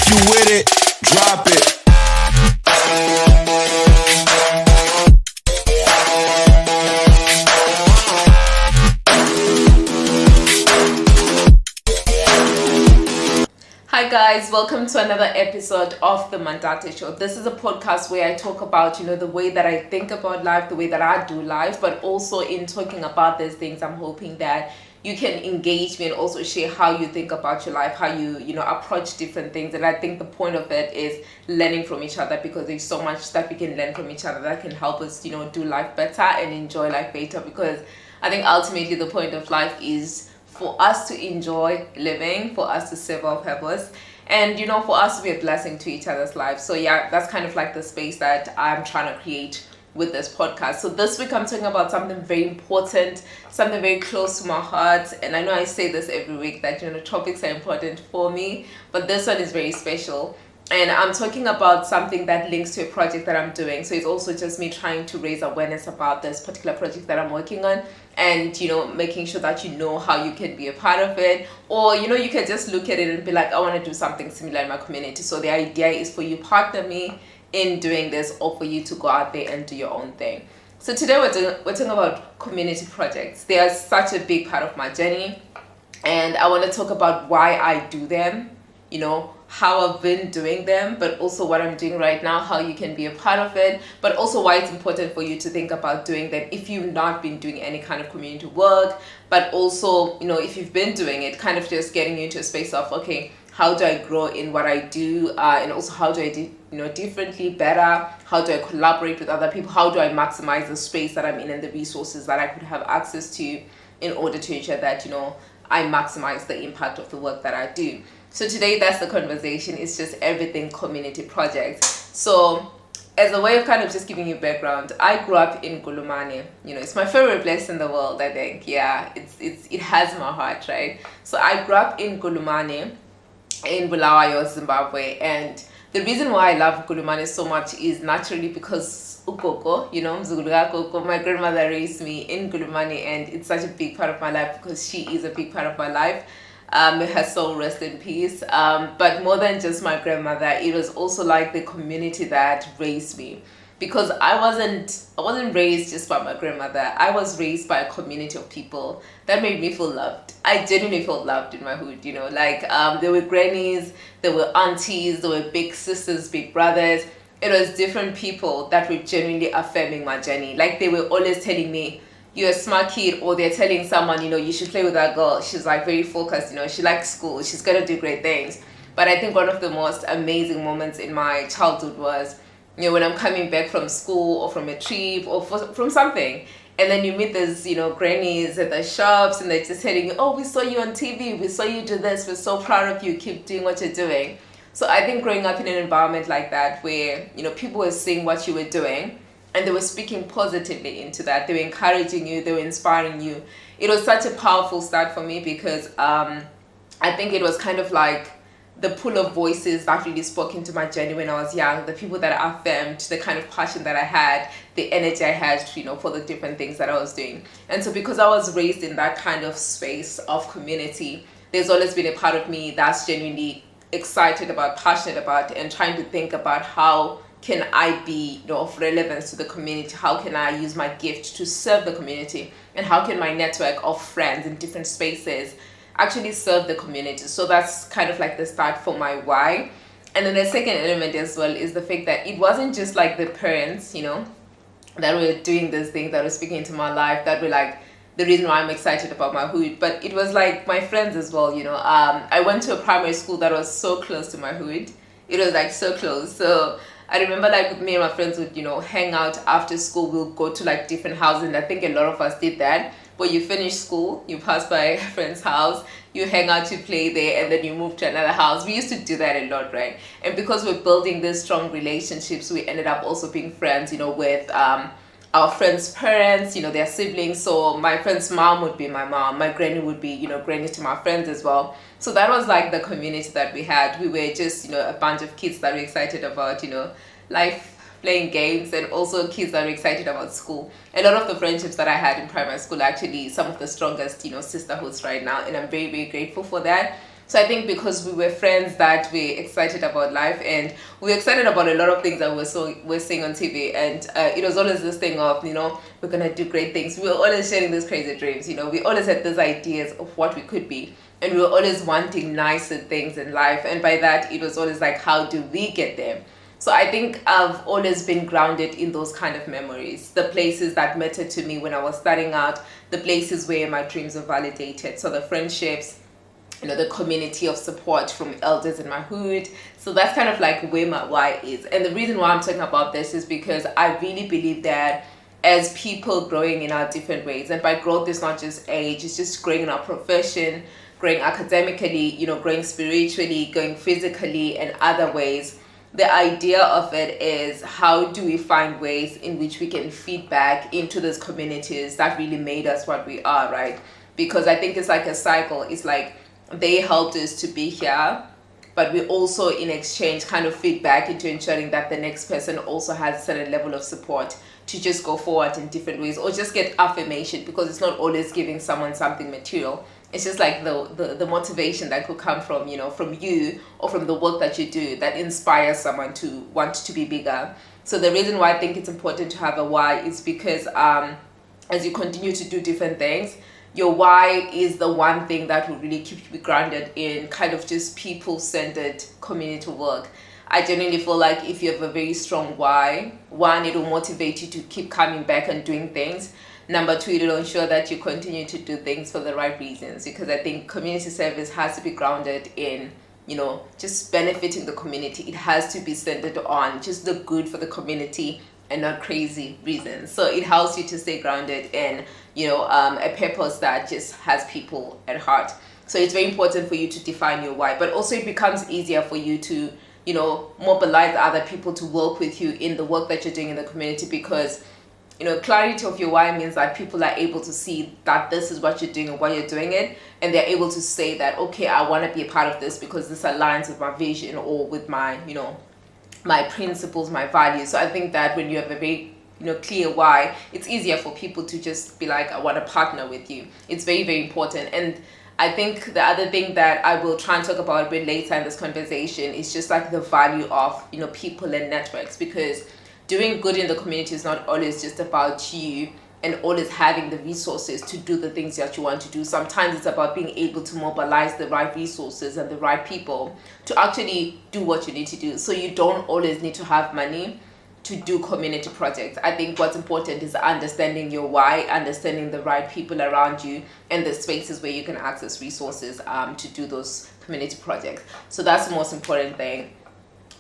If you with it, drop it. Hi guys, welcome to another episode of the Mantate Show. This is a podcast where I talk about, the way that I think about life, the way that I do life, but also in talking about these things, I'm hoping that you can engage me and also share how you think about your life, how you, approach different things. And I think the point of it is learning from each other, because there's so much that we can learn from each other that can help us, do life better and enjoy life better. Because I think ultimately the point of life is for us to enjoy living, for us to serve our purpose, and for us to be a blessing to each other's lives. So yeah, that's kind of like the space that I'm trying to create with this podcast. So this week I'm talking about something very important, something very close to my heart. And I know I say this every week that topics are important for me, but this one is very special. And I'm talking about something that links to a project that I'm doing. So it's also just me trying to raise awareness about this particular project that I'm working on, and making sure that how you can be a part of it, or you can just look at it and be like, I want to do something similar in my community. So the idea is for you to partner me in doing this, or for you to go out there and do your own thing. So today we're talking about community projects. They are such a big part of my journey, and I want to talk about why I do them, how I've been doing them, but also what I'm doing right now, how you can be a part of it, but also why it's important for you to think about doing them if you've not been doing any kind of community work, but also, if you've been doing it, kind of just getting you into a space of, okay, how do I grow in what I do, and also how do I do, differently, better? How do I collaborate with other people? How do I maximize the space that I'm in and the resources that I could have access to in order to ensure that, I maximize the impact of the work that I do. So today, that's the conversation. It's just everything community projects. So as a way of kind of just giving you background, I grew up in Gulumane. It's my favorite place in the world, I think. Yeah, it has my heart, right? So I grew up in Gulumane, in Bulawayo, Zimbabwe. And the reason why I love Gulumane so much is naturally because Ukoko, Mzukulu Koko, my grandmother raised me in Gulumane, and it's such a big part of my life because she is a big part of my life. May her soul rest in peace. But more than just my grandmother, it was also like the community that raised me, because I wasn't raised just by my grandmother. I was raised by a community of people that made me feel loved. I genuinely felt loved in my hood. There were grannies, there were aunties, there were big sisters, big brothers. It was different people that were genuinely affirming my journey. Like, they were always telling me, you're a smart kid, or they're telling someone, you should play with that girl. She's like very focused, she likes school, she's gonna do great things. But I think one of the most amazing moments in my childhood was, when I'm coming back from school or from a trip or from something, and then you meet these, grannies at the shops, and they're just telling you, oh, we saw you on TV, we saw you do this, we're so proud of you, keep doing what you're doing. So I think growing up in an environment like that, where, people were seeing what you were doing, and they were speaking positively into that. They were encouraging you. They were inspiring you. It was such a powerful start for me, because I think it was kind of like the pool of voices that really spoke into my journey when I was young, the people that affirmed the kind of passion that I had, the energy I had, for the different things that I was doing. And so because I was raised in that kind of space of community, there's always been a part of me that's genuinely excited about, passionate about, and trying to think about how can I be of relevance to the community? How can I use my gift to serve the community? And how can my network of friends in different spaces actually serve the community? So that's kind of like the start for my why. And then the second element as well is the fact that it wasn't just like the parents, that were doing this thing, that were speaking into my life, that were like the reason why I'm excited about my hood, but it was like my friends as well. I went to a primary school that was so close to my hood. It was like so close. So I remember like me and my friends would, hang out after school. We'll go to like different houses, and I think a lot of us did that. Where you finish school, you pass by a friend's house, you hang out, you play there, and then you move to another house. We used to do that a lot, right? And because we're building these strong relationships, we ended up also being friends, with our friends' parents, their siblings. So my friend's mom would be my mom, my granny would be, granny to my friends as well. So that was like the community that we had. We were just, a bunch of kids that were excited about, life, playing games, and also kids that were excited about school. A lot of the friendships that I had in primary school are actually some of the strongest, sisterhoods right now, and I'm very, very grateful for that. So I think because we were friends that we're excited about life, and we're excited about a lot of things that we're seeing on TV, and it was always this thing of, we're gonna do great things. We were always sharing these crazy dreams, we always had these ideas of what we could be, and we were always wanting nicer things in life, and by that it was always like, how do we get there? So I think I've always been grounded in those kind of memories, the places that mattered to me when I was starting out, the places where my dreams were validated. So the friendships, the community of support from elders in my hood. So that's kind of like where my why is. And the reason why I'm talking about this is because I really believe that as people growing in our different ways, and by growth it's not just age, it's just growing in our profession, growing academically, growing spiritually, growing physically, and other ways. The idea of it is, how do we find ways in which we can feed back into those communities that really made us what we are, right? Because I think it's like a cycle. It's like they helped us to be here, but we also in exchange kind of feed back into ensuring that the next person also has a certain level of support to just go forward in different ways, or just get affirmation, because it's not always giving someone something material. It's just like the motivation that could come from, from you or from the work that you do that inspires someone to want to be bigger. So the reason why I think it's important to have a why is because as you continue to do different things, your why is the one thing that will really keep you grounded in kind of just people-centered community work. I genuinely feel like if you have a very strong why, one, it will motivate you to keep coming back and doing things. Number two, it will ensure that you continue to do things for the right reasons, because I think community service has to be grounded in, just benefiting the community. It has to be centered on just the good for the community and not crazy reasons. So it helps you to stay grounded in, a purpose that just has people at heart. So it's very important for you to define your why, but also it becomes easier for you to, mobilize other people to work with you in the work that you're doing in the community, because clarity of your why means that people are able to see that this is what you're doing and why you're doing it, and they're able to say that, okay, I want to be a part of this because this aligns with my vision or with my, my principles, my values. So I think that when you have a very clear why, it's easier for people to just be like, I want to partner with you. It's very, very important. And I think the other thing that I will try and talk about a bit later in this conversation is just like the value of people and networks, because doing good in the community is not always just about you and always having the resources to do the things that you want to do. Sometimes it's about being able to mobilize the right resources and the right people to actually do what you need to do. So you don't always need to have money to do community projects. I think what's important is understanding your why, understanding the right people around you, and the spaces where you can access resources to do those community projects. So that's the most important thing,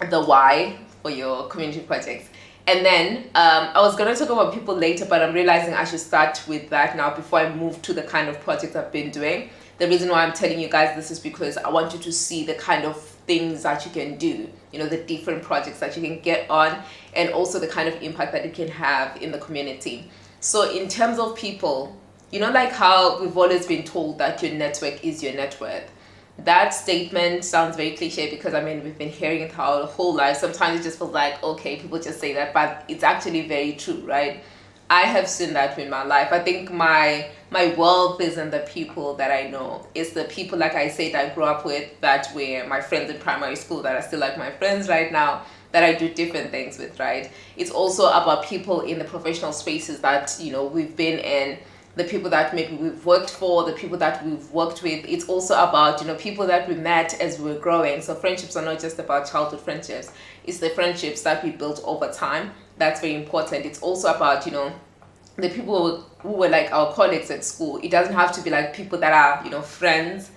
the why for your community projects. And then I was going to talk about people later, but I'm realizing I should start with that now before I move to the kind of projects I've been doing. The reason why I'm telling you guys this is because I want you to see the kind of things that you can do, the different projects that you can get on, and also the kind of impact that you can have in the community. So in terms of people, like how we've always been told that your network is your net worth. That statement sounds very cliche because we've been hearing it our whole life. Sometimes it just feels like, okay, people just say that, but it's actually very true, right? I have seen that in my life. I think my wealth is in the people that I know. It's the people, like I said, I grew up with, that were my friends in primary school, that are still like my friends right now, that I do different things with, right? It's also about people in the professional spaces that, we've been in, the people that maybe we've worked for, the people that we've worked with. It's also about, people that we met as we were growing. So friendships are not just about childhood friendships. It's the friendships that we built over time. That's very important. It's also about, the people who were like our colleagues at school. It doesn't have to be like people that are, friends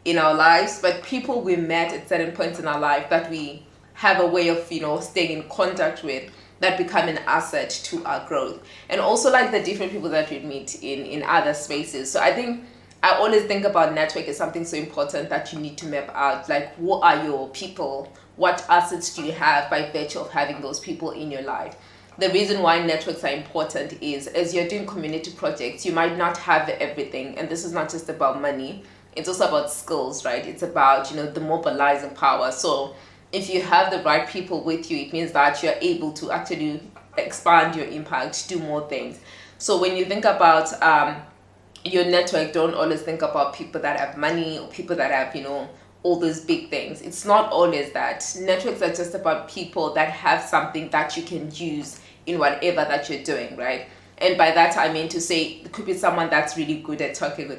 in our lives, but people we met at certain points in our life that we have a way of, staying in contact with, that become an asset to our growth. And also like the different people that we meet in other spaces. So I think I always think about network as something so important that you need to map out, like, what are your people? What assets do you have by virtue of having those people in your life? The reason why networks are important is, as you're doing community projects, you might not have everything. And this is not just about money. It's also about skills, right? It's about, the mobilizing power. So if you have the right people with you, it means that you're able to actually expand your impact, do more things. So when you think about your network, don't always think about people that have money or people that have, all those big things. It's not always that. Networks are just about people that have something that you can use in whatever that you're doing, right? And by that I mean to say it could be someone that's really good at talking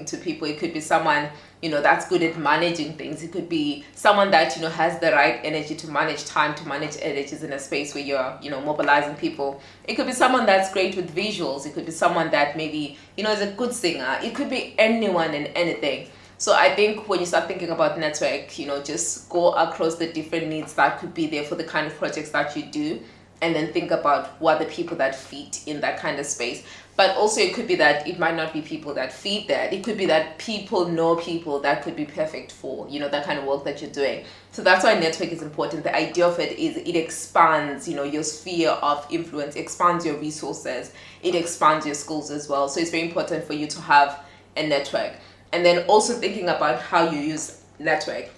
to people. It could be someone, that's good at managing things. It could be someone that, has the right energy to manage time, to manage energies in a space where you're, mobilizing people. It could be someone that's great with visuals. It could be someone that maybe, is a good singer. It could be anyone and anything. So I think when you start thinking about network, just go across the different needs that could be there for the kind of projects that you do, and then think about what the people that fit in that kind of space. But also it could be that it might not be people that fit that. It could be that people know people that could be perfect for, that kind of work that you're doing. So that's why network is important. The idea of it is it expands, your sphere of influence, expands your resources, it expands your skills as well. So it's very important for you to have a network. And then also thinking about how you use network.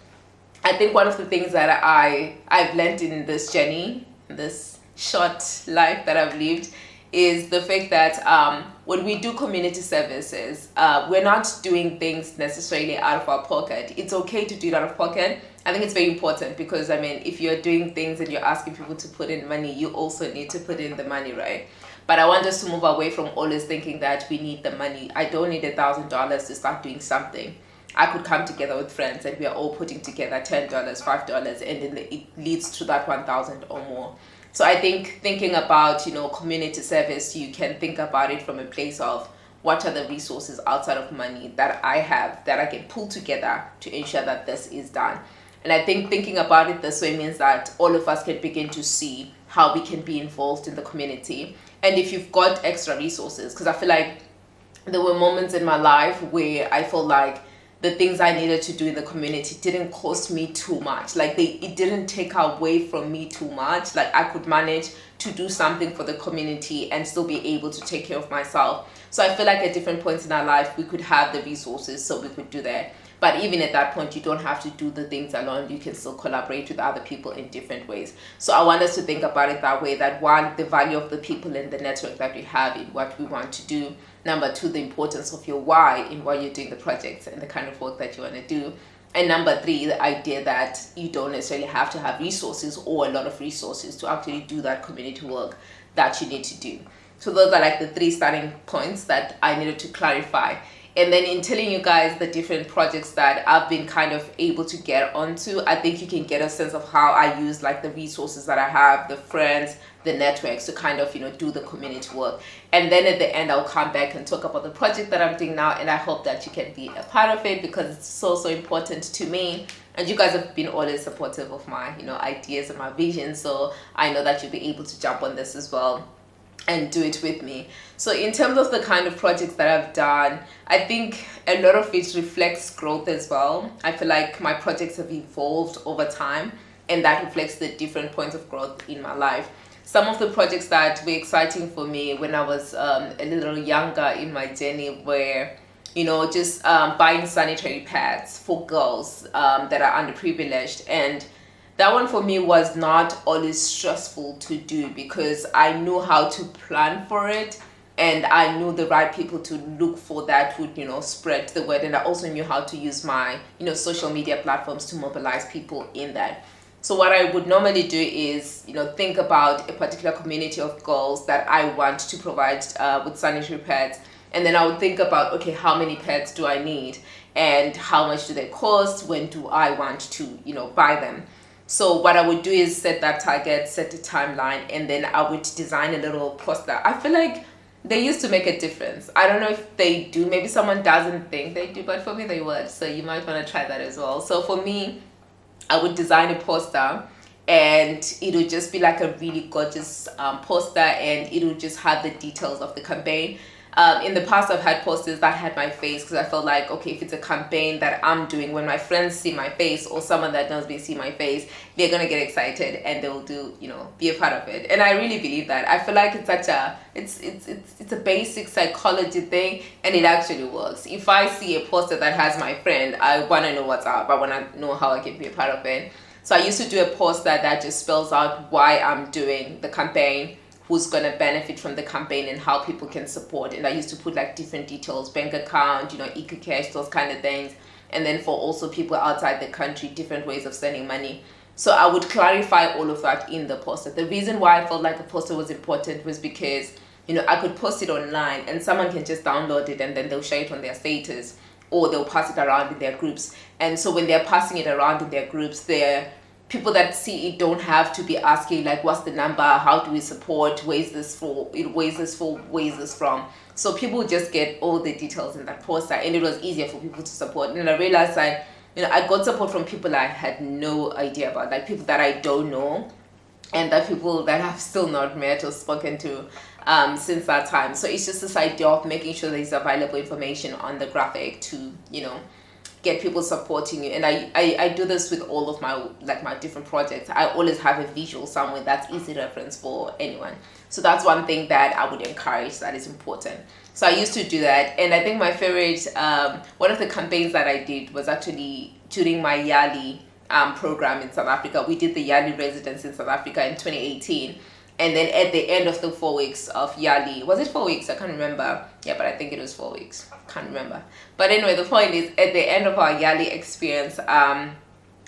I think one of the things that I've learned in this journey, this short life that I've lived, is the fact that when we do community services, we're not doing things necessarily out of our pocket. It's okay to do it out of pocket. I think it's very important because, if you're doing things and you're asking people to put in money, you also need to put in the money, right? But I want us to move away from always thinking that we need the money. I don't need $1,000 to start doing something. I could come together with friends and we are all putting together $10, $5, and then it leads to that 1,000 or more. So I think thinking about, community service, you can think about it from a place of what are the resources outside of money that I have that I can pull together to ensure that this is done. And I think thinking about it this way means that all of us can begin to see how we can be involved in the community. And if you've got extra resources, because I feel like there were moments in my life where I felt like the things I needed to do in the community didn't cost me too much. Like it didn't take away from me too much. Like I could manage to do something for the community and still be able to take care of myself. So I feel like at different points in our life, we could have the resources so we could do that. But even at that point, you don't have to do the things alone. You can still collaborate with other people in different ways. So I want us to think about it that way, that one, the value of the people in the network that we have in what we want to do. Number two, the importance of your why in what you're doing the projects and the kind of work that you want to do. And number three, the idea that you don't necessarily have to have resources or a lot of resources to actually do that community work that you need to do. So those are like the three starting points that I needed to clarify. And then in telling you guys the different projects that I've been kind of able to get onto, I think you can get a sense of how I use like the resources that I have, the friends, the networks to kind of, do the community work. And then at the end, I'll come back and talk about the project that I'm doing now. And I hope that you can be a part of it because it's so, so important to me. And you guys have been always supportive of my, ideas and my vision. So I know that you'll be able to jump on this as well and do it with me. So in terms of the kind of projects that I've done, I think a lot of it reflects growth as well. I feel like my projects have evolved over time and that reflects the different points of growth in my life. Some of the projects that were exciting for me when I was a little younger in my journey were, just buying sanitary pads for girls that are underprivileged. And that one for me was not always stressful to do because I knew how to plan for it and I knew the right people to look for that would, spread the word. And I also knew how to use my, social media platforms to mobilize people in that. So what I would normally do is, think about a particular community of girls that I want to provide with sanitary pads. And then I would think about, okay, how many pads do I need? And how much do they cost? When do I want to, buy them? So what I would do is set that target, set a timeline, and then I would design a little poster. I feel like they used to make a difference. I don't know if they do. Maybe someone doesn't think they do, but for me they would. So you might want to try that as well. So for me, I would design a poster and it would just be like a really gorgeous poster and it would just have the details of the campaign. In the past, I've had posters that had my face because I felt like, okay, if it's a campaign that I'm doing, when my friends see my face or someone that knows me see my face, they're going to get excited and they'll do, be a part of it. And I really believe that. I feel like it's such a, it's a basic psychology thing and it actually works. If I see a poster that has my friend, I want to know what's up. I want to know how I can be a part of it. So I used to do a poster that just spells out why I'm doing the campaign, who's going to benefit from the campaign and how people can support. And I used to put like different details, bank account, eco-cash, those kind of things. and then for also people outside the country, different ways of sending money. So I would clarify all of that in the poster. The reason why I felt like the poster was important was because, I could post it online and someone can just download it and then they'll share it on their status, or they'll pass it around in their groups. And so when they're passing it around in their groups, people that see it don't have to be asking like, what's the number, how do we support, where's this from. So people just get all the details in that poster, and it was easier for people to support. And I realized I got support from people I had no idea about, like people that I don't know, and that people that I've still not met or spoken to since that time. So it's just this idea of making sure there's available information on the graphic to, get people supporting you. And I do this with all of my different projects. I always have a visual somewhere that's easy reference for anyone. So that's one thing that I would encourage, that is important. So I used to do that. And I think my favorite, one of the campaigns that I did was actually during my Yali program in South Africa. We did the Yali residence in South Africa in 2018. And then at the end of the 4 weeks of Yali, was it 4 weeks? I can't remember. Yeah, but I think it was 4 weeks. Can't remember. But anyway, the point is, at the end of our Yali experience,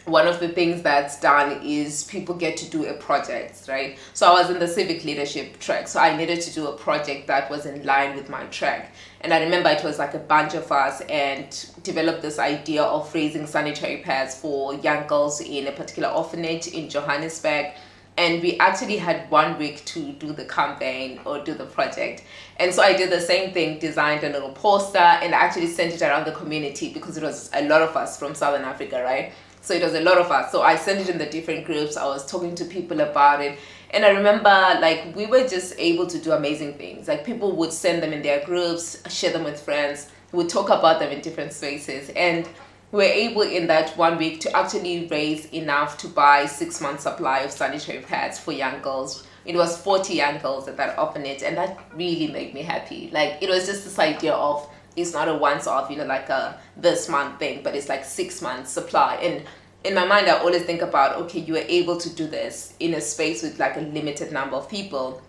one of the things that's done is people get to do a project, right? So I was in the civic leadership track, so I needed to do a project that was in line with my track. And I remember it was like a bunch of us, and developed this idea of raising sanitary pads for young girls in a particular orphanage in Johannesburg. And we actually had 1 week to do the campaign or do the project. And so I did the same thing, designed a little poster, and actually sent it around the community because it was a lot of us from Southern Africa, right? So it was a lot of us. So I sent it in the different groups. I was talking to people about it. And I remember like we were just able to do amazing things. Like people would send them in their groups, share them with friends, would talk about them in different spaces. And we were able in that 1 week to actually raise enough to buy 6 months supply of sanitary pads for young girls. It was 40 young girls at that orphanage, and that really made me happy. Like it was just this idea of, it's not a once off, like a this month thing, but it's like 6 months supply. And in my mind, I always think about, okay, you were able to do this in a space with like a limited number of people,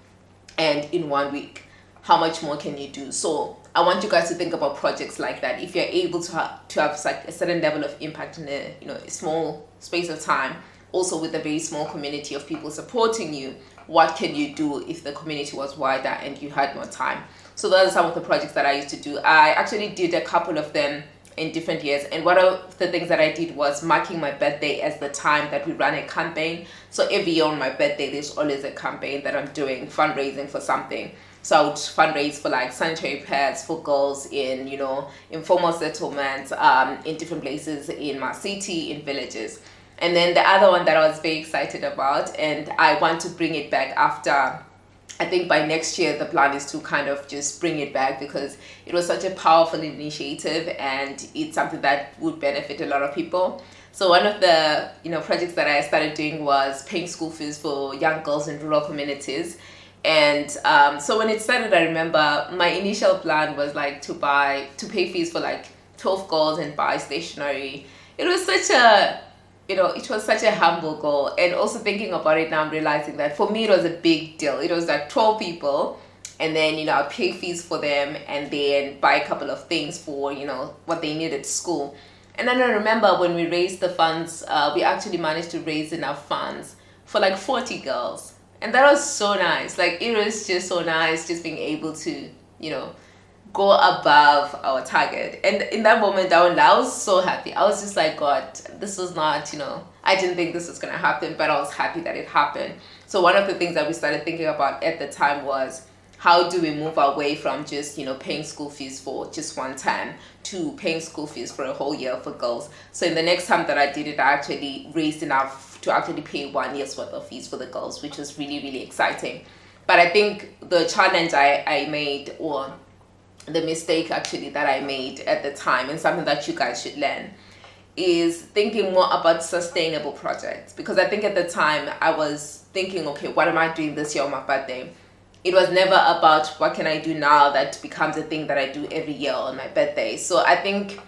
and in 1 week, how much more can you do? So I want you guys to think about projects like that. If you're able to have like a certain level of impact in a small space of time, also with a very small community of people supporting you, what can you do if the community was wider and you had more time? So those are some of the projects that I used to do. I actually did a couple of them in different years, and one of the things that I did was marking my birthday as the time that we ran a campaign. So every year on my birthday, there's always a campaign that I'm doing, fundraising for something. So I would fundraise for like sanitary pads for girls in, informal settlements, in different places in my city, in villages. And then the other one that I was very excited about, and I want to bring it back after, I think by next year, the plan is to kind of just bring it back because it was such a powerful initiative and it's something that would benefit a lot of people. So one of the, projects that I started doing was paying school fees for young girls in rural communities. And so when it started, I remember my initial plan was like to pay fees for like 12 girls and buy stationery. It was such a humble goal. And also thinking about it now, I'm realizing that for me, it was a big deal. It was like 12 people, and then, I'd pay fees for them and then buy a couple of things for, what they needed at school. And then I remember when we raised the funds, we actually managed to raise enough funds for like 40 girls. And that was so nice. Like, it was just so nice just being able to, go above our target. And in that moment, I was so happy. I was just like, God, this was not, I didn't think this was going to happen, but I was happy that it happened. So one of the things that we started thinking about at the time was, how do we move away from just, paying school fees for just one time to paying school fees for a whole year for girls? So in the next time that I did it, I actually raised enough to actually pay 1 year's worth of fees for the girls, which was really, really exciting. But I think the challenge I made, or the mistake actually that I made at the time, and something that you guys should learn, is thinking more about sustainable projects. Because I think at the time I was thinking, okay, what am I doing this year on my birthday? It was never about what can I do now that becomes a thing that I do every year on my birthday. So I think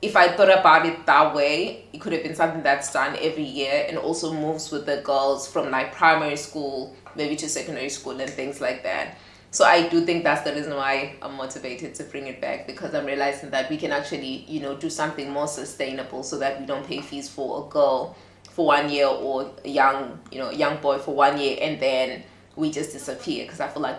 if I thought about it that way, it could have been something that's done every year and also moves with the girls from like primary school maybe to secondary school and things like that. So I do think that's the reason why I'm motivated to bring it back, because I'm realizing that we can actually, do something more sustainable so that we don't pay fees for a girl for 1 year, or a young boy for 1 year, and then we just disappear, because I feel like,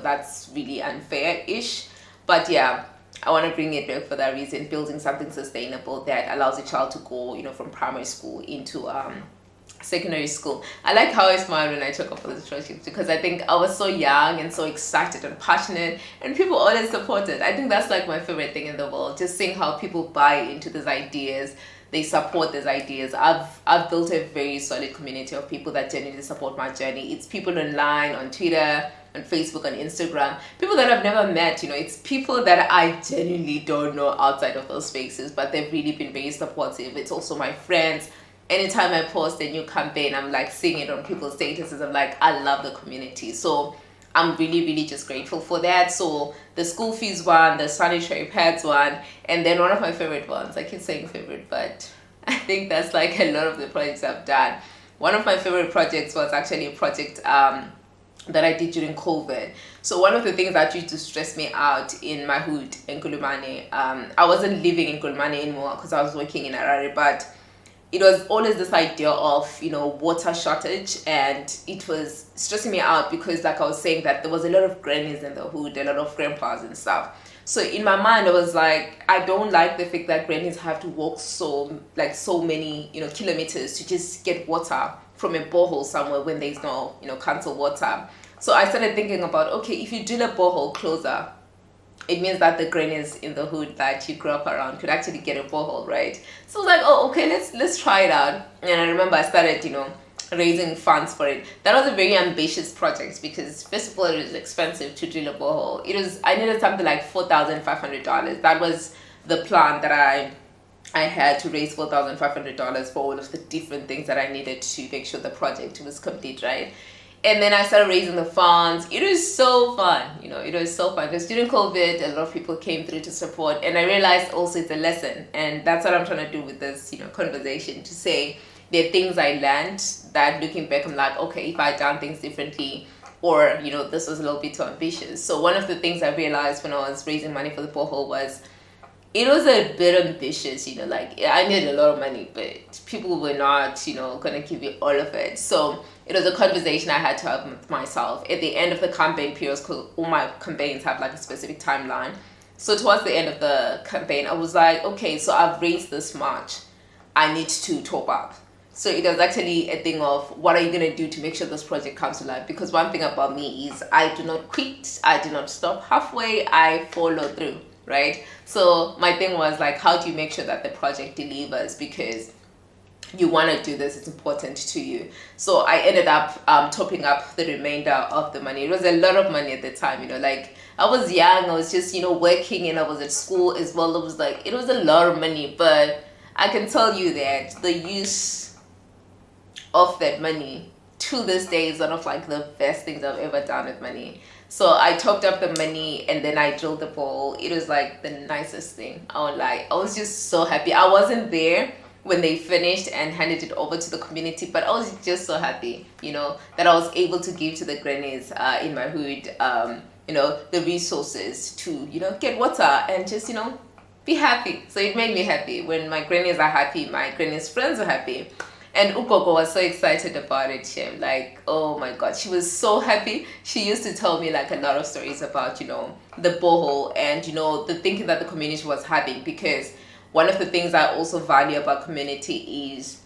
that's really unfair-ish. But yeah, I want to bring it back for that reason, building something sustainable that allows a child to go, from primary school into secondary school. I like how I smile when I talk about this project, because I think I was so young and so excited and passionate, and people always supported. I think that's like my favorite thing in the world, just seeing how people buy into these ideas, they support these ideas. I've built a very solid community of people that genuinely support my journey. It's people online, on Twitter, on Facebook, on Instagram, people that I've never met. It's people that I genuinely don't know outside of those spaces, but they've really been very supportive. It's also my friends. Anytime I post a new campaign, I'm like seeing it on people's statuses. I'm like, I love the community. So I'm really, really just grateful for that. So the school fees one, the sanitary pads one, and then one of my favorite ones, I keep saying favorite, but I think that's like a lot of the projects I've done. One of my favorite projects was actually a project that I did during COVID. So one of the things that used to stress me out in my hood in Kulumane, I wasn't living in Kulumane anymore because I was working in Harare, but it was always this idea of, water shortage, and it was stressing me out because, like I was saying, that there was a lot of grannies in the hood, a lot of grandpas and stuff. So in my mind, I was like, I don't like the fact that grannies have to walk so many, kilometers to just get water from a borehole somewhere when there's no, council water. So I started thinking about, okay, if you drill a borehole closer, it means that the grannies in the hood that you grew up around could actually get a borehole, right? So I was like, oh, okay, let's try it out. And I remember I started, raising funds for it. That was a very ambitious project because, first of all, it was expensive to drill a borehole. I needed something like $4,500. That was the plan that I had, to raise $4,500 for all of the different things that I needed to make sure the project was complete, right? And then I started raising the funds. It was so fun, it was so fun. Because during COVID, a lot of people came through to support. And I realized also it's a lesson. And that's what I'm trying to do with this, conversation, to say there are things I learned that, looking back, I'm like, okay, if I'd done things differently, or, this was a little bit too ambitious. So one of the things I realized when I was raising money for the borehole was, it was a bit ambitious, like I needed a lot of money, but people were not, going to give you all of it. So it was a conversation I had to have with myself at the end of the campaign period, because all my campaigns have like a specific timeline. So towards the end of the campaign, I was like, okay, so I've raised this much, I need to top up. So it was actually a thing of, what are you going to do to make sure this project comes to life? Because one thing about me is I do not quit, I do not stop halfway, I follow through, right? So my thing was like, how do you make sure that the project delivers? Because you want to do this, it's important to you. So I ended up topping up the remainder of the money. It was a lot of money at the time, like I was young, I was just, working, and I was at school as well. It was a lot of money, but I can tell you that the use of that money to this day is one of like the best things I've ever done with money. So I topped up the money, and then I drilled the ball. It was like the nicest thing. I won't lie. I was just so happy. I wasn't there when they finished and handed it over to the community, but I was just so happy, that I was able to give to the grannies in my hood, the resources to, get water and just, be happy. So it made me happy. When my grannies are happy, my grannies' friends are happy. And Ukoko was so excited about it. She, like, oh my God, she was so happy. She used to tell me like a lot of stories about, the borehole and, the thinking that the community was having. Because one of the things I also value about community is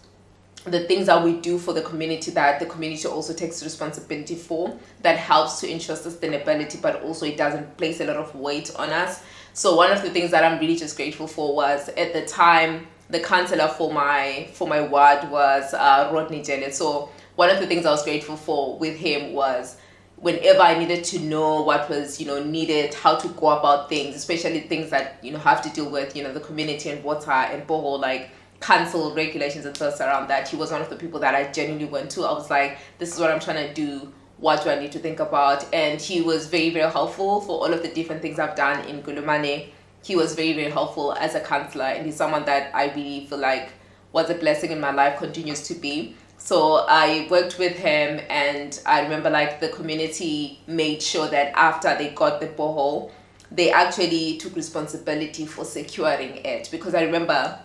the things that we do for the community, that the community also takes responsibility for, that helps to ensure sustainability, but also it doesn't place a lot of weight on us. So one of the things that I'm really just grateful for was, at the time, the councillor for my ward was Rodney Jellet. So one of the things I was grateful for with him was, whenever I needed to know what was, needed, how to go about things, especially things that, have to deal with, the community and water and borehole, like council regulations and stuff around that, he was one of the people that I genuinely went to. I was like, this is what I'm trying to do. What do I need to think about? And he was very, very helpful for all of the different things I've done in Gulumane. He was very, very helpful as a councillor, and he's someone that I really feel like was a blessing in my life, continues to be. So I worked with him, and I remember like the community made sure that after they got the borehole, they actually took responsibility for securing it, because I remember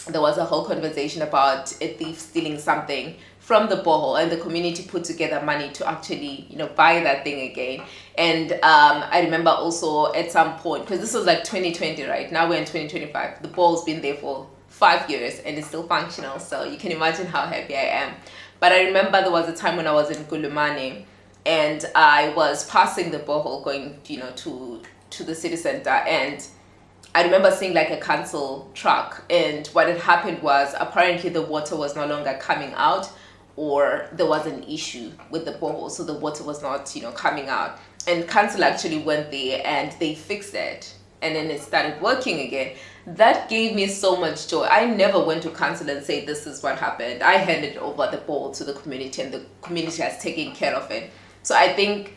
there was a whole conversation about a thief stealing something from the borehole, and the community put together money to actually buy that thing again. And I remember also at some point, because this was like 2020, right now we're in 2025, the borehole's been there for 5 years and it's still functional, so you can imagine how happy I am. But I remember there was a time when I was in Kulumane, and I was passing the borehole going to the city center, and I remember seeing like a council truck, and what had happened was apparently the water was no longer coming out, or there was an issue with the borehole, so the water was not coming out. And council actually went there and they fixed it, and then it started working again. That gave me so much joy. I never went to council and say this is what happened. I handed over the ball to the community, and the community has taken care of it. So I think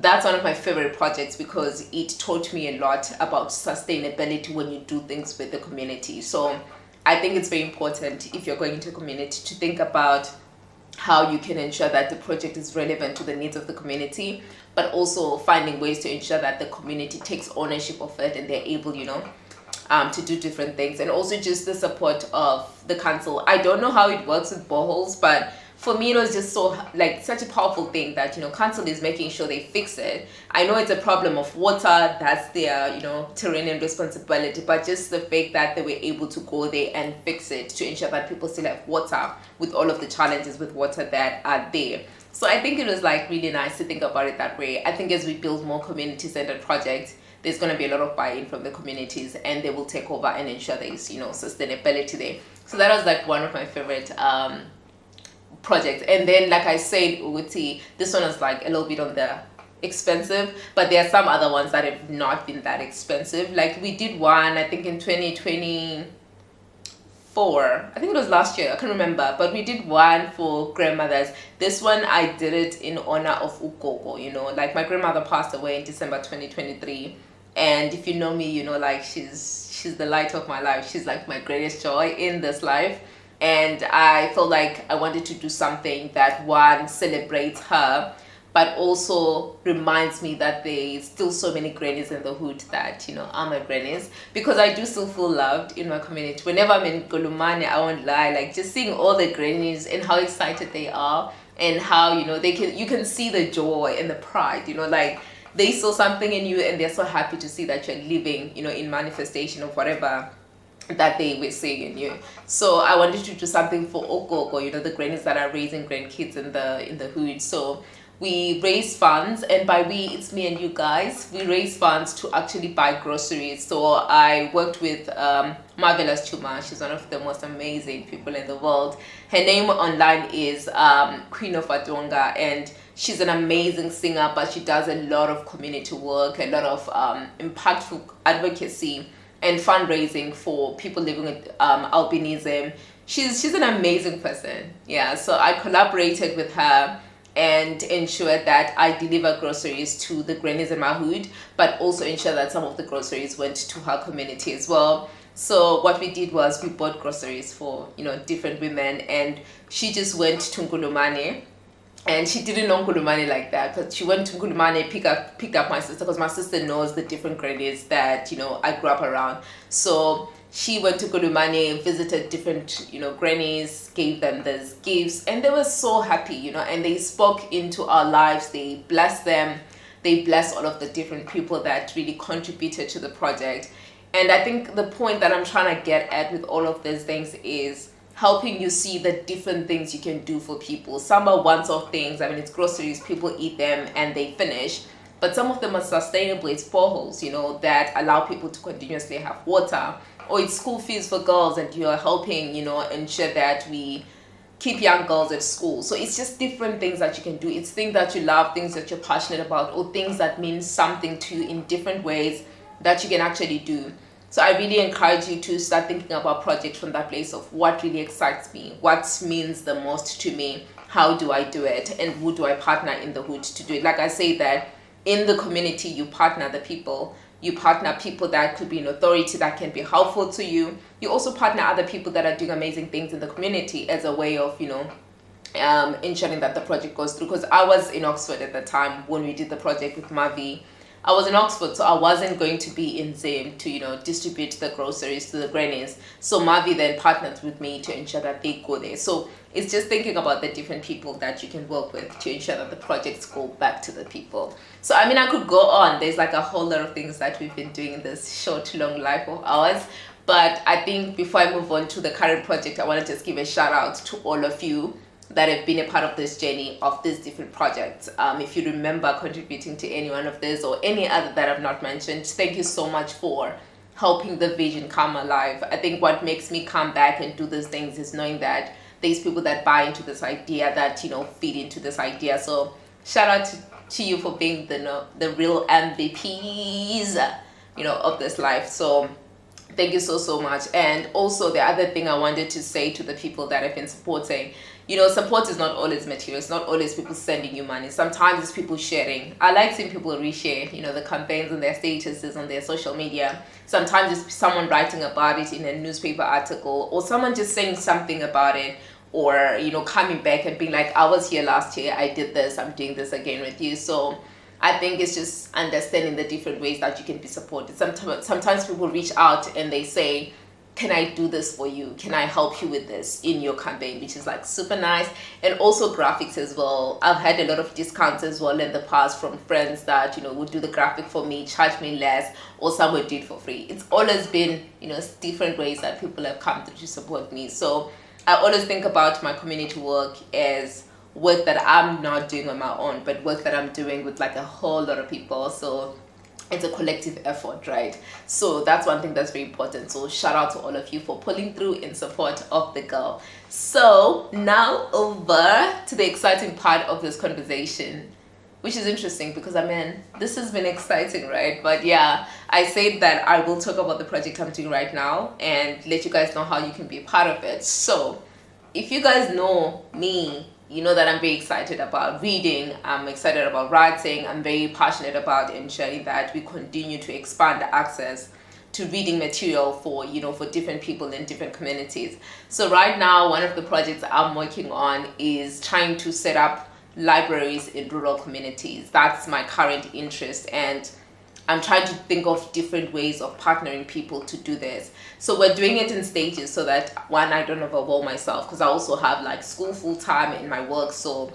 that's one of my favorite projects, because it taught me a lot about sustainability when you do things with the community. So I think it's very important, if you're going into a community, to think about how you can ensure that the project is relevant to the needs of the community, but also finding ways to ensure that the community takes ownership of it and they're able to do different things. And also just the support of the council. I don't know how it works with boreholes, but for me it was just such a powerful thing that council is making sure they fix it. I know it's a problem of water, that's their terrain responsibility, but just the fact that they were able to go there and fix it to ensure that people still have water with all of the challenges with water that are there. So I think it was really nice to think about it that way. I think as we build more community-centered projects, there's going to be a lot of buy-in from the communities, and they will take over and ensure there's sustainability there. So that was one of my favorite projects. And then, like I said, Uti, this one was a little bit on the expensive, but there are some other ones that have not been that expensive. Like we did one, I think in 2024, I think it was last year, I can't remember, but we did one for grandmothers. This one I did it in honor of Ukoko. My grandmother passed away in December 2023, and if you know me, she's the light of my life. She's my greatest joy in this life. And I felt like I wanted to do something that, one, celebrates her, but also reminds me that there's still so many grannies in the hood that are my grannies, because I do still feel loved in my community. Whenever I'm in Golumane, I won't lie, just seeing all the grannies and how excited they are, and how you can see the joy and the pride, they saw something in you, and they're so happy to see that you're living in manifestation of whatever that they were seeing in you. So I wanted to do something for Okoko, the grannies that are raising grandkids in the hood. So we raise funds, and by we, it's me and you guys. We raise funds to actually buy groceries. So I worked with Marvelous Chuma. She's one of the most amazing people in the world. Her name online is Queen of Atonga, and she's an amazing singer, but she does a lot of community work, a lot of impactful advocacy and fundraising for people living with albinism. She's an amazing person. Yeah, so I collaborated with her and ensured that I deliver groceries to the grannies in my hood, but also ensure that some of the groceries went to her community as well. So what we did was we bought groceries for different women, and she just went to Ngulumane. And she didn't know Ngulumane like that, but she went to Ngulumane, picked up my sister, because my sister knows the different grannies that I grew up around. So she went to Ngulumane, visited different grannies, gave them these gifts, and they were so happy, and they spoke into our lives. They blessed them. They blessed all of the different people that really contributed to the project. And I think the point that I'm trying to get at with all of these things is helping you see the different things you can do for people. Some are once-off things. It's groceries, people eat them and they finish. But some of them are sustainable. It's boreholes, that allow people to continuously have water. Or it's school fees for girls, and you're helping, ensure that we keep young girls at school. So it's just different things that you can do. It's things that you love, things that you're passionate about, or things that mean something to you in different ways that you can actually do. So I really encourage you to start thinking about projects from that place of what really excites me, what means the most to me, how do I do it, and who do I partner in the hood to do it. Like I say that in the community, you partner the people. You partner people that could be in authority that can be helpful to you. You also partner other people that are doing amazing things in the community as a way of, ensuring that the project goes through, because I was in Oxford at the time when we did the project with Mavi. I was in Oxford, so I wasn't going to be in Zim to, distribute the groceries to the grannies. So Mavi then partnered with me to ensure that they go there. So it's just thinking about the different people that you can work with to ensure that the projects go back to the people. So I mean, I could go on. There's like a whole lot of things that we've been doing in this short, long life of ours. But I think before I move on to the current project, I want to just give a shout out to all of you that have been a part of this journey of these different projects. If you remember contributing to any one of this or any other that I've not mentioned, thank you so much for helping the vision come alive. I think what makes me come back and do these things is knowing that there's people that buy into this idea, that feed into this idea. So shout out to you for being the real MVPs of this life. So thank you so much. And also the other thing I wanted to say to the people that have been supporting, support is not always material. It's not always people sending you money. Sometimes it's people sharing. I like seeing people reshare, the campaigns on their statuses on their social media. Sometimes it's someone writing about it in a newspaper article, or someone just saying something about it, or, coming back and being like, I was here last year, I did this, I'm doing this again with you. So I think it's just understanding the different ways that you can be supported. Sometimes people reach out and they say, can I do this for you? Can I help you with this in your campaign? Which is like super nice. And also graphics as well. I've had a lot of discounts as well in the past from friends that, would do the graphic for me, charge me less, or some would do it for free. It's always been, different ways that people have come through to support me. So I always think about my community work as work that I'm not doing on my own, but work that I'm doing with like a whole lot of people. So it's a collective effort, right? So that's one thing that's very important. So shout out to all of you for pulling through in support of the girl. So now over to the exciting part of this conversation, which is interesting because this has been exciting, right? But yeah, I said that I will talk about the project I'm doing right now and let you guys know how you can be a part of it. So if you guys know me, you know that I'm very excited about reading, I'm excited about writing, I'm very passionate about ensuring that we continue to expand access to reading material for, for different people in different communities. So right now, one of the projects I'm working on is trying to set up libraries in rural communities. That's my current interest, and I'm trying to think of different ways of partnering people to do this. So we're doing it in stages so that, one, I don't overwhelm myself, because I also have like school full time in my work. So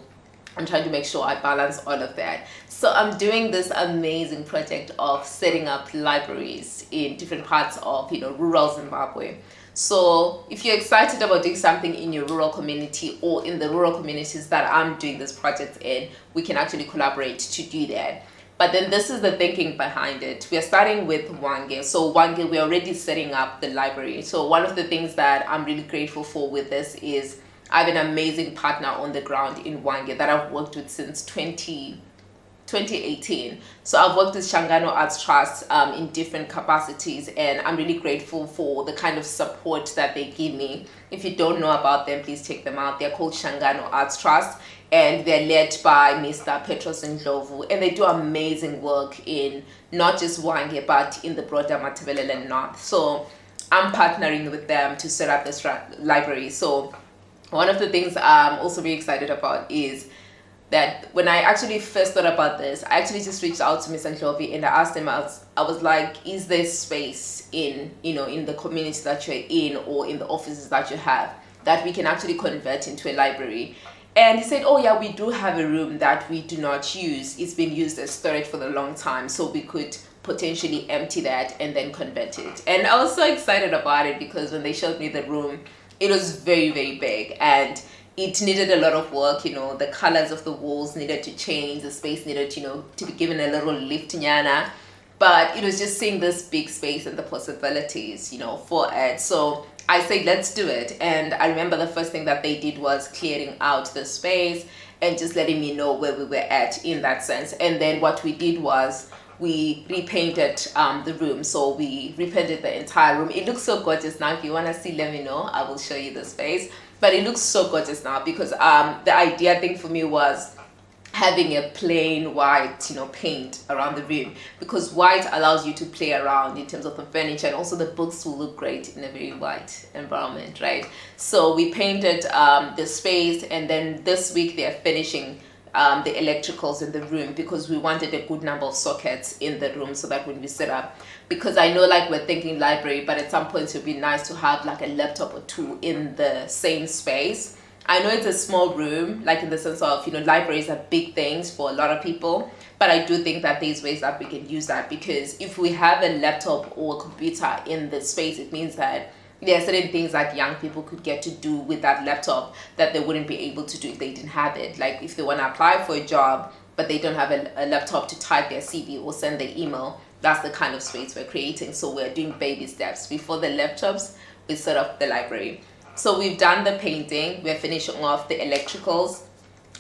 I'm trying to make sure I balance all of that. So I'm doing this amazing project of setting up libraries in different parts of, rural Zimbabwe. So if you're excited about doing something in your rural community or in the rural communities that I'm doing this project in, we can actually collaborate to do that. But then this is the thinking behind it. We are starting with Wange. So Wange, we're already setting up the library. So one of the things that I'm really grateful for with this is I have an amazing partner on the ground in Wange that I've worked with since 2018. So I've worked with Shangano Arts Trust in different capacities, and I'm really grateful for the kind of support that they give me. If you don't know about them, please check them out. They're called Shangano Arts Trust, and they're led by Mr. Petros Ndlovu, and they do amazing work in not just Wange, but in the broader Matabeleland North. So I'm partnering with them to set up this library. So one of the things I'm also very excited about is that when I actually first thought about this, I actually just reached out to Mr. Ndlovu and I asked him, I was like, is there space in the community that you're in or in the offices that you have that we can actually convert into a library? And he said, oh yeah, we do have a room that we do not use. It's been used as storage for a long time, so we could potentially empty that and then convert it. And I was so excited about it because when they showed me the room, it was very, very big and it needed a lot of work. The colors of the walls needed to change, the space needed, to be given a little lift nyana. But it was just seeing this big space and the possibilities, for it. So I said, let's do it. And I remember the first thing that they did was clearing out the space and just letting me know where we were at in that sense. And then what we did was we repainted the room. So we repainted the entire room. It looks so gorgeous now. If you want to see, let me know. I will show you the space. But it looks so gorgeous now because the idea thing for me was having a plain white, paint around the room, because white allows you to play around in terms of the furniture, and also the books will look great in a very white environment, right? So we painted the space, and then this week they're finishing the electricals in the room, because we wanted a good number of sockets in the room so that when we set up, because I know like we're thinking library, but at some point it would be nice to have like a laptop or two in the same space. I know it's a small room, like in the sense of, libraries are big things for a lot of people, but I do think that there's ways that we can use that, because if we have a laptop or a computer in the space, it means that there are certain things that young people could get to do with that laptop that they wouldn't be able to do if they didn't have it. Like if they want to apply for a job, but they don't have a laptop to type their CV or send their email, that's the kind of space we're creating. So we're doing baby steps. Before the laptops, we set up the library. So we've done the painting, we're finishing off the electricals.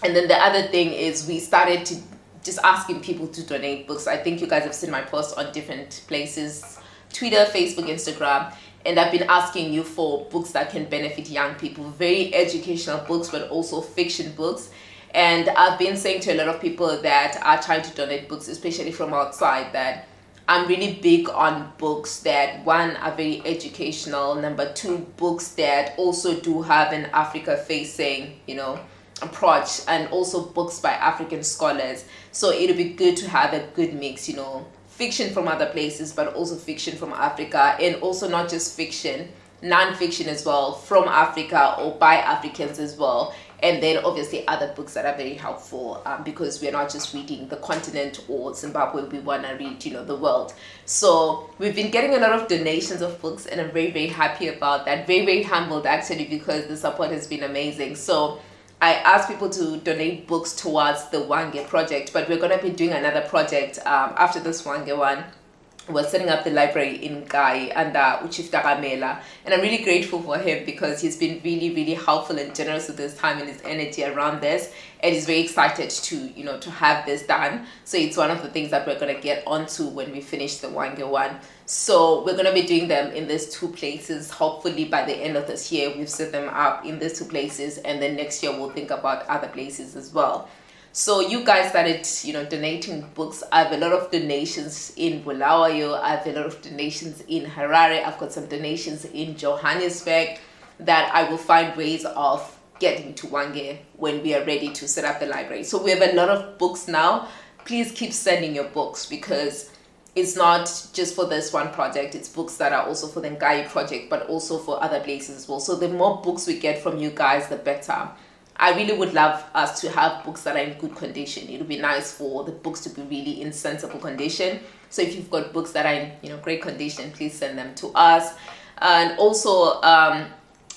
And then the other thing is we started to just asking people to donate books. I think you guys have seen my posts on different places, Twitter, Facebook, Instagram. And I've been asking you for books that can benefit young people, very educational books, but also fiction books. And I've been saying to a lot of people that are trying to donate books, especially from outside, that I'm really big on books that, one, are very educational, number two, books that also do have an Africa-facing, approach, and also books by African scholars. So it'll be good to have a good mix, fiction from other places, but also fiction from Africa, and also not just fiction, non-fiction as well, from Africa or by Africans as well. And then obviously other books that are very helpful, because we're not just reading the continent or Zimbabwe, we want to read, the world. So we've been getting a lot of donations of books, and I'm very, very happy about that. Very, very humbled actually, because the support has been amazing. So I asked people to donate books towards the Wange project, but we're going to be doing another project after this Wange one. We're setting up the library in Kai under Uchifta Gamela, and I'm really grateful for him, because he's been really, really helpful and generous with his time and his energy around this, and he's very excited to to have this done. So it's one of the things that we're going to get onto when we finish the Wange one. So we're going to be doing them in these two places. Hopefully by the end of this year we've set them up in these two places, and then next year we'll think about other places as well. So you guys started, donating books. I have a lot of donations in Bulawayo. I have a lot of donations in Harare. I've got some donations in Johannesburg that I will find ways of getting to Wange when we are ready to set up the library. So we have a lot of books now. Please keep sending your books, because it's not just for this one project. It's books that are also for the Ngai project, but also for other places as well. So the more books we get from you guys, the better. I really would love us to have books that are in good condition. It would be nice for the books to be really in sensible condition. So if you've got books that are in great condition, please send them to us. And also,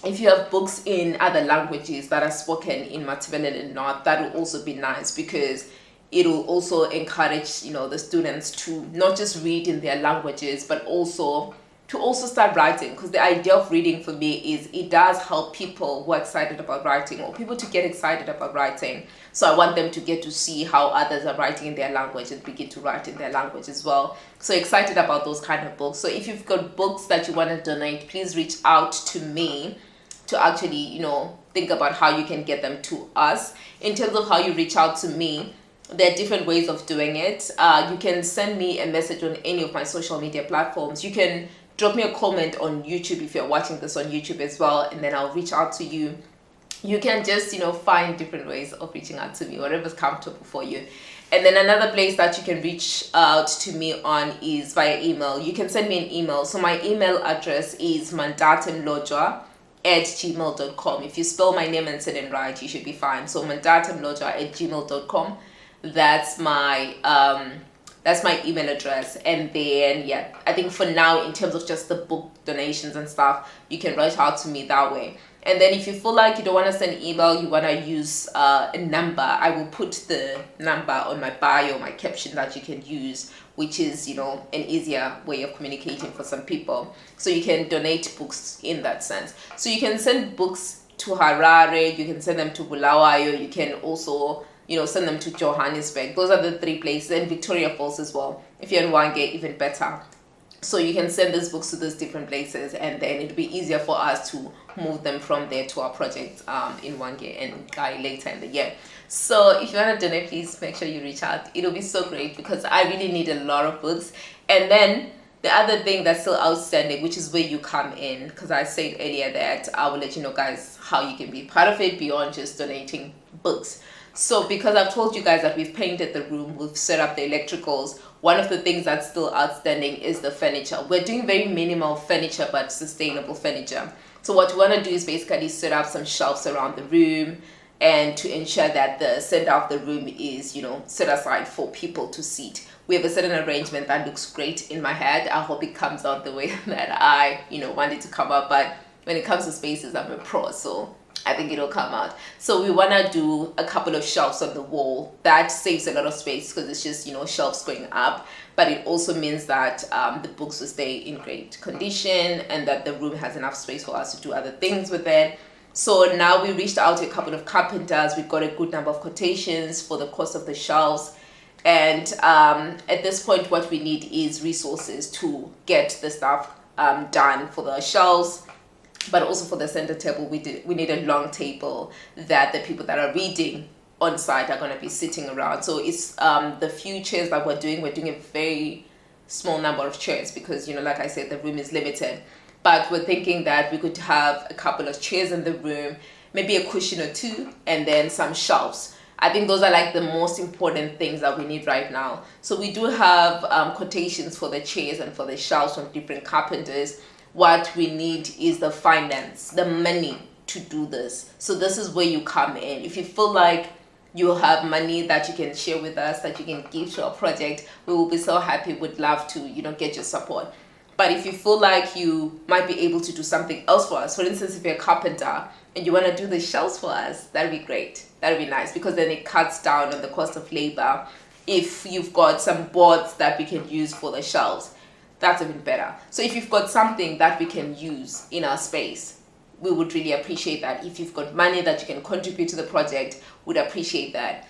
if you have books in other languages that are spoken in Matabele and North, that will also be nice, because it will also encourage the students to not just read in their languages, but also to start writing, because the idea of reading for me is it does help people who are excited about writing, or people to get excited about writing. So I want them to get to see how others are writing in their language and begin to write in their language as well. So excited about those kind of books. So if you've got books that you want to donate, please reach out to me to actually, think about how you can get them to us. In terms of how you reach out to me, there are different ways of doing it. You can send me a message on any of my social media platforms. You can drop me a comment on YouTube if you're watching this on YouTube as well, and then I'll reach out to you. You can just, find different ways of reaching out to me, whatever's comfortable for you. And then another place that you can reach out to me on is via email. You can send me an email. So my email address is mantatemlotshwa@gmail.com. If you spell my name and send it right, you should be fine. So mantatemlotshwa@gmail.com. That's my email address. And then I think for now, in terms of just the book donations and stuff, you can reach out to me that way. And then if you feel like you don't want to send email, you want to use a number, I will put the number on my bio, my caption, that you can use, which is an easier way of communicating for some people. So you can donate books in that sense. So you can send books to Harare, you can send them to Bulawayo, you can also send them to Johannesburg. Those are the three places, and Victoria Falls as well. If you're in Wange, even better. So you can send these books to those different places, and then it'll be easier for us to move them from there to our project in 1 year and later in the year. So if you want to donate, please make sure you reach out. It'll be so great because I really need a lot of books. And then the other thing that's still outstanding, which is where you come in, because I said earlier that I will let you know, guys, how you can be part of it beyond just donating books. So because I've told you guys that we've painted the room, we've set up the electricals, one of the things that's still outstanding is the furniture. We're doing very minimal furniture, but sustainable furniture. So what we want to do is basically set up some shelves around the room, and to ensure that the center of the room is, you know, set aside for people to sit. We have a certain arrangement that looks great in my head. I hope it comes out the way that I, you know, want it to come out. But when it comes to spaces, I'm a pro, so I think it'll come out. So we want to do a couple of shelves on the wall. That saves a lot of space because it's just, you know, shelves going up. But it also means that the books will stay in great condition and that the room has enough space for us to do other things with it. So now we reached out to a couple of carpenters. We've got a good number of quotations for the cost of the shelves. And at this point, what we need is resources to get the stuff done for the shelves, but also for the center table. We need a long table that the people that are reading on site are going to be sitting around. So it's the few chairs that we're doing a very small number of chairs because, you know, like I said, the room is limited. But we're thinking that we could have a couple of chairs in the room, maybe a cushion or two, and then some shelves. I think those are like the most important things that we need right now. So we do have quotations for the chairs and for the shelves from different carpenters. What we need is the finance, the money to do this. So this is where you come in. If you feel like you have money that you can share with us, that you can give to our project, we will be so happy. We'd love to, you know, get your support. But if you feel like you might be able to do something else for us, for instance, if you're a carpenter and you want to do the shelves for us, that'd be great. That'd be nice because then it cuts down on the cost of labor. If you've got some boards that we can use for the shelves, that's even better. So if you've got something that we can use in our space, we would really appreciate that. If you've got money that you can contribute to the project, we'd appreciate that.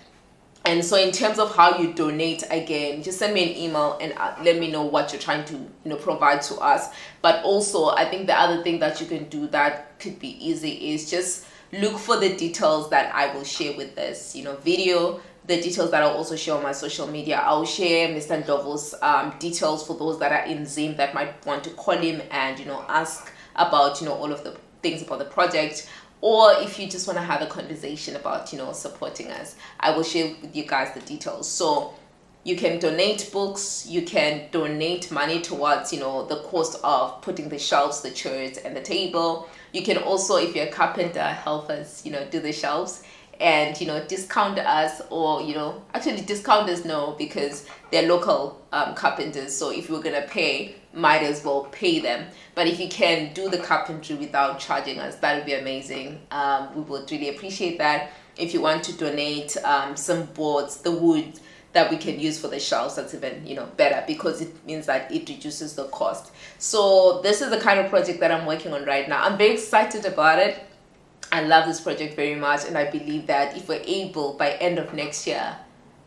And so in terms of how you donate, again, just send me an email and let me know what you're trying to, you know, provide to us. But also, I think the other thing that you can do that could be easy is just look for the details that I will share with this, you know, video, the details that I'll also share on my social media. I'll share Mr. Ndlovu's details for those that are in Zim that might want to call him and, you know, ask about, you know, all of the things about the project. Or if you just want to have a conversation about, you know, supporting us, I will share with you guys the details. So you can donate books, you can donate money towards, you know, the cost of putting the shelves, the chairs, and the table. You can also, if you're a carpenter, help us, you know, do the shelves and, you know, discount us, or, you know, actually discount us, no, because they're local carpenters. So if we're going to pay, might as well pay them. But if you can do the carpentry without charging us, that would be amazing. We would really appreciate that. If you want to donate some boards, the wood that we can use for the shelves, that's even, you know, better because it means that it reduces the cost. So this is the kind of project that I'm working on right now. I'm very excited about it. I love this project very much, and I believe that if we're able by end of next year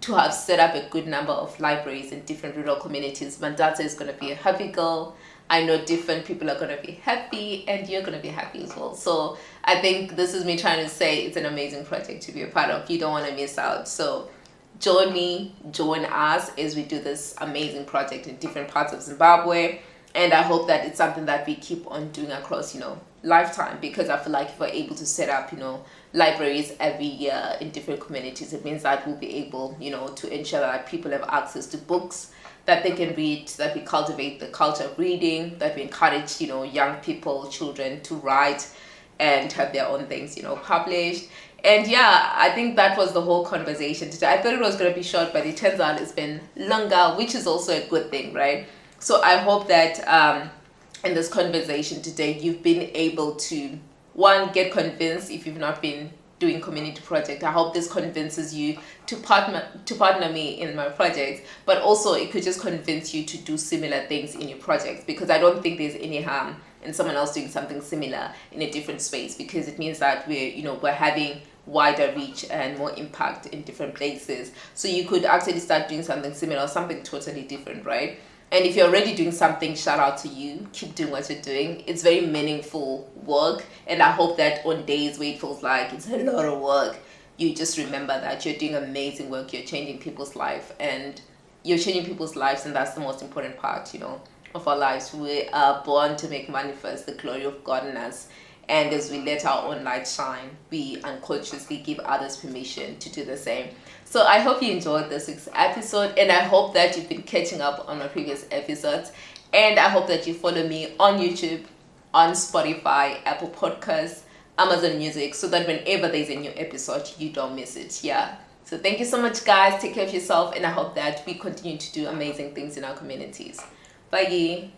to have set up a good number of libraries in different rural communities, Mantate is going to be a happy girl. I know different people are going to be happy, and you're going to be happy as well. So I think this is me trying to say it's an amazing project to be a part of. You don't want to miss out. So join me, join us as we do this amazing project in different parts of Zimbabwe. And I hope that it's something that we keep on doing across, you know, lifetime, because I feel like if we're able to set up, you know, libraries every year in different communities, it means that we'll be able, you know, to ensure that people have access to books that they can read, that we cultivate the culture of reading, that we encourage, you know, young people, children to write and have their own things, you know, published. And yeah, I think that was the whole conversation today. I thought it was going to be short, but it turns out it's been longer, which is also a good thing, right? So I hope that in this conversation today, you've been able to, one, get convinced if you've not been doing community project. I hope this convinces you to partner me in my project, but also it could just convince you to do similar things in your projects, because I don't think there's any harm in someone else doing something similar in a different space, because it means that we're having wider reach and more impact in different places. So you could actually start doing something similar, something totally different, right? And if you're already doing something, shout out to you. Keep doing what you're doing. It's very meaningful work. And I hope that on days where it feels like it's a lot of work, you just remember that you're doing amazing work. You're changing people's life. And you're changing people's lives. And that's the most important part, of our lives. We are born to make manifest the glory of God in us. And as we let our own light shine, we unconsciously give others permission to do the same. So I hope you enjoyed this week's episode, and I hope that you've been catching up on my previous episodes. And I hope that you follow me on YouTube, on Spotify, Apple Podcasts, Amazon Music, so that whenever there's a new episode, you don't miss it. Yeah. So thank you so much, guys. Take care of yourself, and I hope that we continue to do amazing things in our communities. Bye.